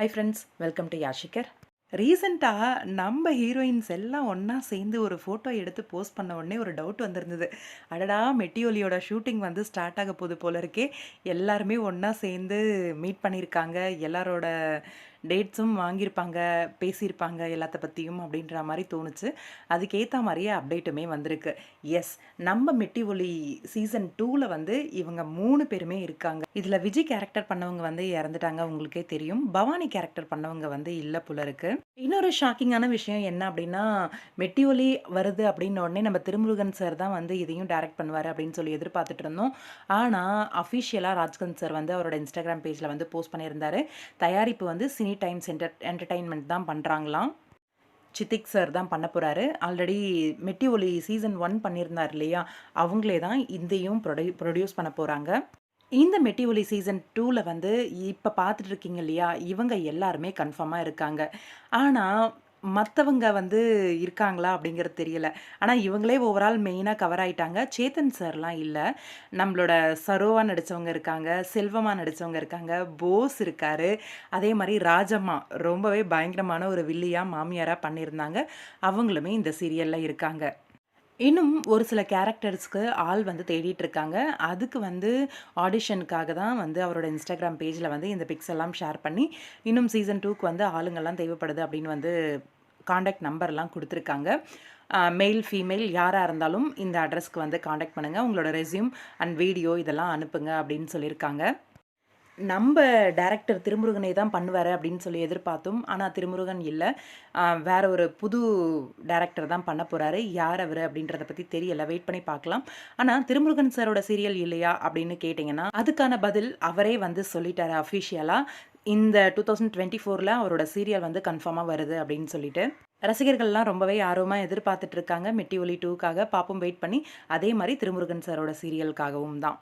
High friends, welcome to யாஷிகர். ரீசெண்டாக நம்ம ஹீரோயின்ஸ் எல்லாம் ஒன்றா சேர்ந்து ஒரு ஃபோட்டோ எடுத்து போஸ்ட் பண்ண உடனே ஒரு டவுட் வந்திருந்தது. அடடா, மெட்டிஒலியோட ஷூட்டிங் வந்து ஸ்டார்ட் ஆக போகுது போல இருக்கே, எல்லாருமே ஒன்றா சேர்ந்து மீட் பண்ணியிருக்காங்க, எல்லாரோட டேட்ஸும் வாங்கியிருப்பாங்க, பேசியிருப்பாங்க எல்லாத்த பற்றியும் அப்படின்ற மாதிரி தோணுச்சு. அதுக்கேற்ற மாதிரியே அப்டேட்டுமே வந்திருக்கு. எஸ், நம்ம மெட்டி ஒலி சீசன் 2ல் வந்து இவங்க 3 பேருமே இருக்காங்க. இதில் விஜய் கேரக்டர் பண்ணவங்க வந்து இறந்துட்டாங்க, உங்களுக்கே தெரியும். பவானி கேரக்டர் பண்ணவங்க வந்து இல்லை போல இருக்கு. இன்னொரு ஷாக்கிங்கான விஷயம் என்ன அப்படின்னா, மெட்டி ஒலி வருது அப்படின்ன உடனே நம்ம திருமுருகன் சார் தான் வந்து இதையும் டைரக்ட் பண்ணுவார் அப்படின்னு சொல்லி எதிர்பார்த்துட்டு இருந்தோம். ஆனால் அஃபிஷியலாக ராஜ்கந்த் சார் வந்து அவரோட இன்ஸ்டாகிராம் பேஜில் வந்து போஸ்ட் பண்ணியிருந்தாரு. தயாரிப்பு வந்து சினி டைம்ஸ் என்டர்டைன்மெண்ட் தான் பண்ணுறாங்களாம். சித்திக் சார் தான் பண்ண போகிறாரு. ஆல்ரெடி மெட்டி ஒலி சீசன் 1 பண்ணியிருந்தார் இல்லையா, அவங்களே தான் இதையும் ப்ரொடியூஸ் பண்ண போகிறாங்க. இந்த மெட்டி ஒலி சீசன் 2ல வந்து இப்போ பார்த்துட்டு இருக்கீங்க இல்லையா, இவங்க எல்லாருமே கன்ஃபார்மாக இருக்காங்க. ஆனால் மற்றவங்க வந்து இருக்காங்களா அப்படிங்கிறது தெரியல. ஆனால் இவங்களே ஓவரால் மெயினாக கவர் ஆயிட்டாங்க. சேத்தன் சார்லாம் இல்லை. நம்மளோட சரோவா நடித்தவங்க இருக்காங்க, செல்வமா நடித்தவங்க இருக்காங்க, போஸ் இருக்காரு, அதே மாதிரி ராஜம்மா ரொம்பவே பயங்கரமான ஒரு வில்லியா மாமியாராக பண்ணியிருந்தாங்க. அவங்களுமே இந்த சீரியலில் இருக்காங்க. இன்னும் ஒரு சில கேரக்டர்ஸ்க்கு ஆள் வந்து தேடிட்டு இருக்காங்க. அதுக்கு வந்து ஆடிஷனுக்காக தான் வந்து அவரோட இன்ஸ்டாகிராம் பேஜில் வந்து இந்த பிக்ஸ் எல்லாம் ஷேர் பண்ணி, இன்னும் சீசன் 2க்கு வந்து ஆளுங்கள்லாம் தேவைப்படுது அப்படின்னு வந்து கான்டாக்ட் நம்பர்லாம் குடுத்துருக்காங்க. மெயில், ஃபீமேல் யாரா இருந்தாலும் இந்த அட்ரஸ்க்கு வந்து கான்டாக்ட் பண்ணுங்க. உங்களோட ரெஸ்யூம் அண்ட் வீடியோ இதெல்லாம் அனுப்புங்க அப்படின்னு சொல்லியிருக்காங்க. நம்ப டைரக்டர் திருமுருகனே தான் பண்ணுவாரு அப்படின்னு சொல்லி எதிர்பார்த்தோம். ஆனா திருமுருகன் இல்ல. வேற ஒரு புது டைரக்டர் தான் பண்ண போறாரு. யார் அவரு அப்படின்றத பத்தி தெரியல. வெயிட் பண்ணி பார்க்கலாம். ஆனா திருமுருகன் சாரோட சீரியல் இல்லையா அப்படின்னு கேட்டீங்கன்னா, அதுக்கான பதில் அவரே வந்து சொல்லிட்டாரு அஃபிஷியலா. இந்த 2024ல அவரோட சீரியல் வந்து கன்ஃபார்மா வருது அப்படின்னு சொல்லிட்டு. ரசிகர்கள்லாம் ரொம்பவே ஆர்வமா எதிர்பார்த்துட்டு இருக்காங்க. மெட்டி ஒலி 2க்காக பாப்போம், வெயிட் பண்ணி. அதே மாரி திருமுருகன் சாரோட சீரியலுக்காகவும் தான்.